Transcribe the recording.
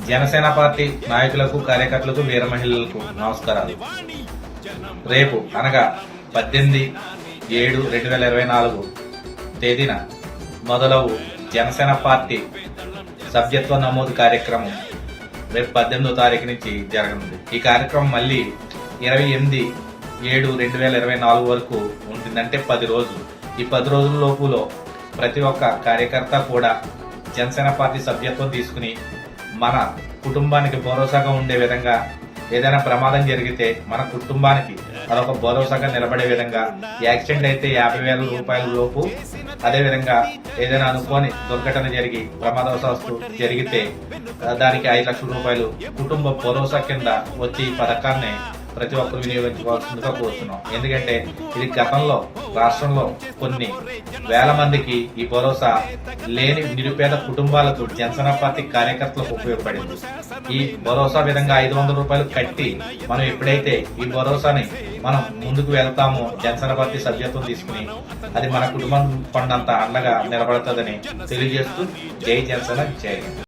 Janasena party నాయకులకు, కార్యకర్తలకు, వీర మహిళలకు నమస్కారాలు. రేపు అనగా 18/7/2024 తేదీన మొదలవు జనసేన పార్టీ సభ్యత్వ నమోదు కార్యక్రమం రేపు 18వ తారీఖు నుంచి జరగనుంది. ఈ కార్యక్రమం మళ్ళీ 28/7/2024 వరకు ఉంటుందంటే 10 రోజులు. ఈ 10 రోజుల లోపులో ప్రతి ఒక్క కార్యకర్త కూడా జనసేన పార్టీ సభ్యత్వం తీసుకుని మన కుటుంబానికి భరోసాగా ఉండే విధంగా, ఏదైనా ప్రమాదం జరిగితే మన కుటుంబానికి అదొక భరోసాగా నిలబడే విధంగా, యాక్సిడెంట్ అయితే 50,000 రూపాయల లోపు, అదేవిధంగా ఏదైనా అనుకోని దుర్ఘటన జరిగి ప్రమాదవశాత్తు జరిగితే దానికి 5 లక్షల రూపాయలు కుటుంబ భరోసా కింద వచ్చి ఈ పథకాన్ని ప్రతి ఒక్కరు వినియోగించుకోవాల్సిందిగా కోరుతున్నాం. ఎందుకంటే ఇది గతంలో రాష్ట్రంలో కొన్ని వేల మందికి ఈ భరోసా లేని నిరుపేద కుటుంబాలకు జనసేన పార్టీ కార్యకర్తలకు ఉపయోగపడింది. ఈ భరోసా విధంగా 500 రూపాయలు కట్టి మనం ఎప్పుడైతే ఈ భరోసాని మనం ముందుకు వెళ్తామో, జనసేన పార్టీ సభ్యత్వం తీసుకుని అది మన కుటుంబం కొండంత అండగా నిలబడుతుందని తెలియజేస్తూ జై జనసేన, జై హింద్.